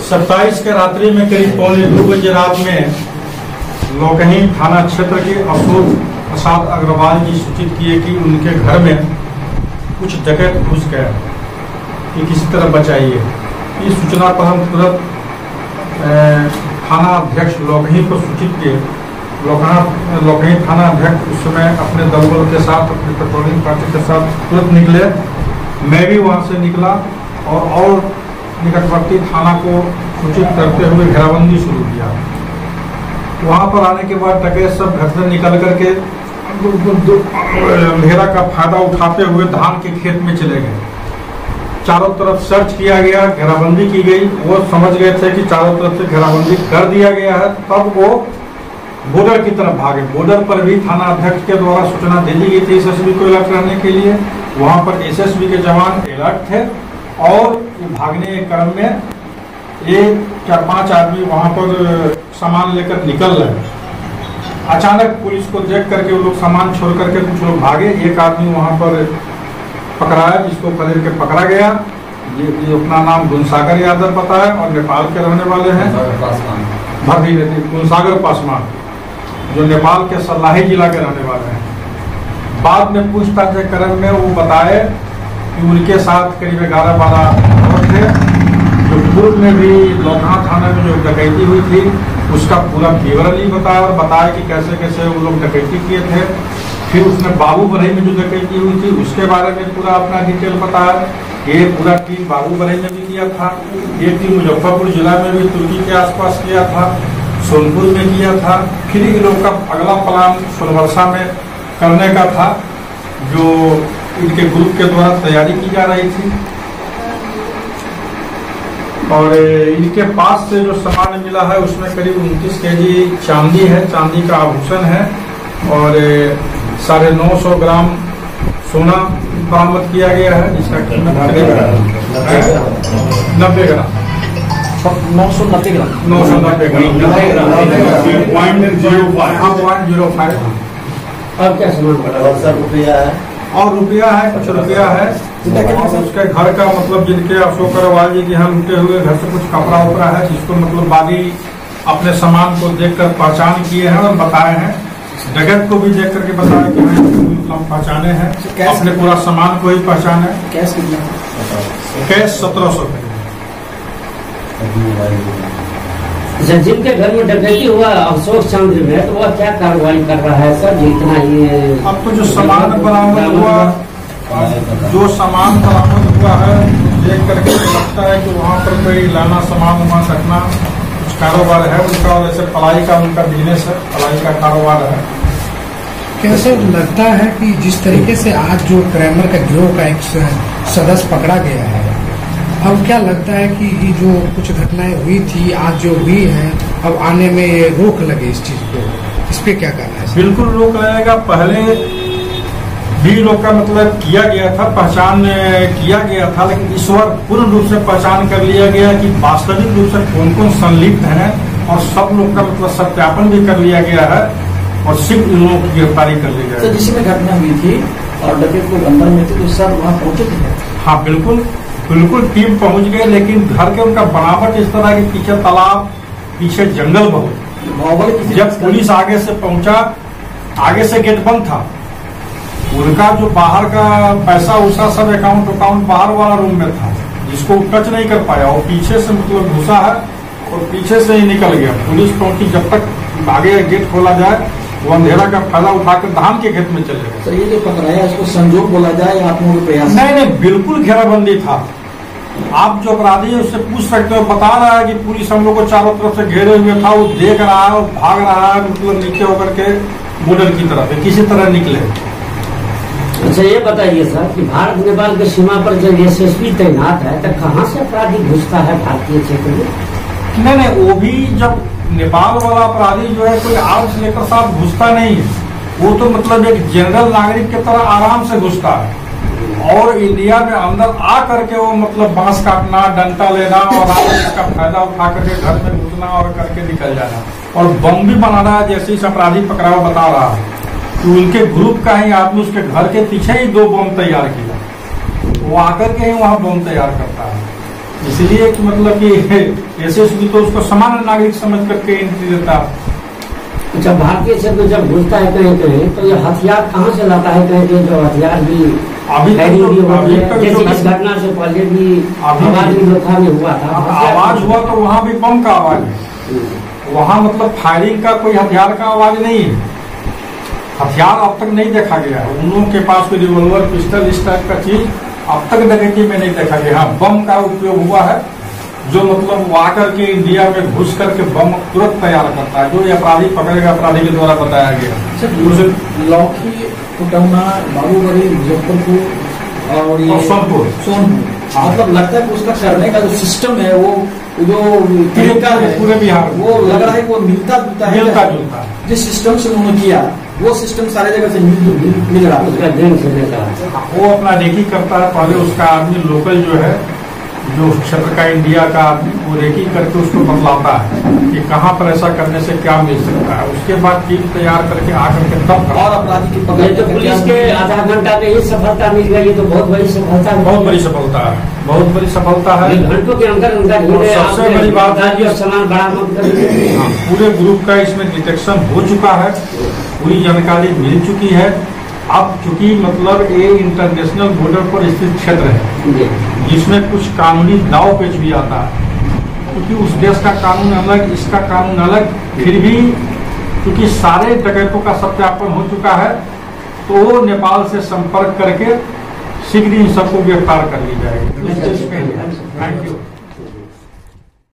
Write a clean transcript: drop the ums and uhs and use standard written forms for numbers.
27 के रात्रि में करीब 1:45 बजे रात में लोकही थाना क्षेत्र के अशोक प्रसाद अग्रवाल जी सूचित किए कि उनके घर में कुछ डकैत घुस गए कि किसी तरह बचाइए। इस सूचना पर हम तुरंत थाना अध्यक्ष लोकही को सूचित किए। लोकही थाना अध्यक्ष उस समय अपने दलबल के साथ, अपनी पेट्रोलिंग पार्टी के साथ तुरंत निकले। मैं भी वहां से निकला और निकटवर्ती थाना को सूचित करते हुए घेराबंदी शुरू किया। वहां पर आने के बाद डकैत सब घर से निकल करके अंधेरा का फायदा उठाते हुए धान के खेत में चले गए। चारों तरफ सर्च किया गया, घेराबंदी की गई। वो समझ गए थे कि चारों तरफ से घेराबंदी कर दिया गया है, तब वो बॉर्डर की तरफ भागे। बॉर्डर पर भी थाना अध्यक्ष के द्वारा सूचना दे दी गई थी एसएसबी को अलर्ट रहने के लिए। वहां पर एसएसबी के जवान अलर्ट थे और भागने के क्रम में 4-5 आदमी वहां पर सामान लेकर निकल रहे। अचानक पुलिस को देख करके वो लोग सामान छोड़ करके कुछ लोग भागे। एक आदमी वहां पर पकड़ाया, जिसको पकड़ के पकड़ा गया। ये अपना नाम गुणसागर यादव बताया और नेपाल के रहने वाले हैं। गुणसागर पासवान, जो नेपाल के सलाही जिला के रहने वाले हैं। बाद में पूछताछ के क्रम में वो बताए कि उनके साथ करीब 11-12 लोग थे। जो पूर्व में भी लोकहा थाना में जो डकैती हुई थी उसका पूरा विवरण ही बताया और बताया कि कैसे कैसे वो लोग डकैती किए थे। फिर उसने बाबूबरही में जो डकैती हुई थी उसके बारे में पूरा अपना डिटेल बताया। ये पूरा टीम बाबूबरही में भी किया था, ये टीम मुजफ्फरपुर जिला में भी तुर्की के आसपास किया था, सोनपुर में किया था। फिर इन लोग का अगला प्लान सोनवर्षा में करने का था, जो इनके ग्रुप के द्वारा तैयारी की जा रही थी। और इनके पास से जो सामान मिला है उसमें करीब 29 केजी चांदी है, चांदी का आभूषण है और 950 ग्राम सोना बरामद किया गया है, जिसका कीमत 90 ग्राम 990 ग्राम 0.05। अब क्या सामान बड़ा रुपया है और रुपया है, कुछ रुपया है। और उसके घर का मतलब जिनके अशोक अग्रवाल जी के यहाँ लुटे हुए घर से कुछ कपड़ा उपड़ा है, जिसको मतलब बागी अपने सामान को देखकर पहचान किए हैं और बताए हैं। डकैत को भी देख करके बताया कि मतलब पहचाने हैं, अपने पूरा सामान को ही पहचाने। कैश कितना? कैश 1700 जिनके घर में डकैती हुआ अशोक चंद्र में, तो वह क्या कार्रवाई कर रहा है सर? जितना ये अब तो जो सामान बरामद हुआ, है देख करके लगता है कि वहाँ पर कोई लाना सामान रखना कुछ कारोबार है उनका, और ऐसे पलाई का उनका बिजनेस है, पलाई का कारोबार है। कैसे लगता है कि जिस तरीके से आज जो क्रैमर का गिरोह का एक सदस्य पकड़ा गया है, अब क्या लगता है कि ये जो कुछ घटनाएं हुई थी आज जो हुई है, अब आने में ये रोक लगे इस चीज को, इस पे क्या कहना है? बिल्कुल रोक लगेगा। पहले भी लोग का मतलब किया गया था, पहचान किया गया था, लेकिन इस बार पूर्ण रूप से पहचान कर लिया गया कि वास्तविक रूप से कौन कौन संलिप्त हैं, और सब लोग का मतलब सत्यापन भी कर लिया गया है और सिर्फ इन लोगों की गिरफ्तारी कर ली गई। तो जिसमें घटना हुई थी और डकैत को अंदर में थे तो सब वहाँ पहुंचे थे? हाँ बिल्कुल टीम पहुंच गए, लेकिन घर के उनका बनावट इस तरह के पीछे तालाब, पीछे जंगल बहुत। जब पुलिस आगे से पहुंचा, आगे से गेट बंद था, उनका जो बाहर का पैसा उसा सब अकाउंट बाहर वाला रूम में था, जिसको टच नहीं कर पाया। और पीछे से मतलब घुसा है और पीछे से ही निकल गया। पुलिस पहुंची, जब तक आगे गेट खोला जाए वो अंधेरा का फायदा उठाकर धान के खेत में चले गए। सर, ये जो पकड़ाया इसको संजोग बोला जाए या आप लोगों के प्रयास? नहीं, बिल्कुल घेराबंदी था। आप जो अपराधी है उससे पूछ सकते हो, बता रहा है कि पुलिस हम लोग को चारों तरफ से घेरे हुए था, वो देख रहा है और भाग रहा है, मतलब नीचे होकर के बॉर्डर की तरफ किसी तरह निकले। अच्छा, ये बताइए सर कि भारत नेपाल की सीमा पर जब एसएसपी तैनात है तो कहाँ से अपराधी घुसता है भारतीय क्षेत्र में? नहीं, वो भी जब नेपाल वाला अपराधी जो है कोई आर्म्स लेकर साथ घुसता नहीं है, वो तो मतलब एक जनरल नागरिक की तरह आराम से घुसता है। और इंडिया में अंदर आ करके वो मतलब बांस काटना, डंडा लेना और इसका फायदा उठा करके घर में घुसना और करके निकल जाना, और बम भी बनाना। जैसे इस अपराधी पकड़ा हुआ बता रहा है कि उनके ग्रुप का ही आदमी उसके घर के पीछे ही 2 बम तैयार किया, वो आकर के ही वहां बम तैयार करता है। इसलिए कि मतलब कि एसएसबी तो उसको सामान्य नागरिक समझ करके एंट्री देता है। अच्छा, भारतीय क्षेत्र में जब घुसता है कहीं कहीं तो ये हथियार कहाँ से लाता है? कहीं कहीं जो हथियार भी अभी तक जैसे इस घटना से पहले भी आवाज भी लोखा में हुआ था, आवाज हुआ तो वहाँ भी बम का आवाज है, वहाँ मतलब फायरिंग का कोई हथियार का आवाज नहीं है। हथियार अब तक नहीं देखा गया है, उन लोगों के पास कोई रिवॉल्वर पिस्टल इस टाइप का चीज अब तक डकैती में नहीं देखा गया। हाँ, बम का उपयोग हुआ है, जो मतलब वो आकर के इंडिया में घुस करके बम तुरंत तैयार करता है, जो ये अपराधी पकड़ेगा, अपराधी के द्वारा बताया गया। लौकी, कुटौना, बाबूगढ़ी, मुजफ्फरपुर और ये सोनपुर मतलब लगता है कि उसका करने का जो सिस्टम है, वो जो तरीका है पूरे बिहार वो लग रहा है कि वो मिलता जुलता है। जिस सिस्टम से उन्होंने किया वो सिस्टम सारे जगह से मिल रहा है। वो अपना रेकी करता है, पहले उसका आदमी लोकल जो है, जो क्षेत्र का इंडिया का आदमी, वो रेकी करके उसको बतलाता है कि कहाँ पर ऐसा करने से क्या मिल सकता है। उसके बाद टीम तैयार करके आकर के तब और अपराधी की पकड़ तो पुलिस के आधा घंटा में ही सफलता मिल गई, तो बहुत बड़ी सफलता है। बहुत बड़ी सफलता है, बहुत बड़ी सफलता है। घंटों के अंदर सबसे बड़ी बात है जो सामान बरामद कर पूरे ग्रुप का इसमें डिटेक्शन हो चुका है, पूरी जानकारी मिल चुकी है। अब चूंकि मतलब ये इंटरनेशनल बॉर्डर पर स्थित क्षेत्र है, जिसमें कुछ कानूनी दाव पेच भी आता है, क्योंकि उस देश का कानून अलग, इसका कानून अलग। फिर भी क्योंकि सारे डकैतों का सत्यापन हो चुका है, तो वो नेपाल से संपर्क करके शीघ्र इन सबको गिरफ्तार कर ली जाएगी। Thank you.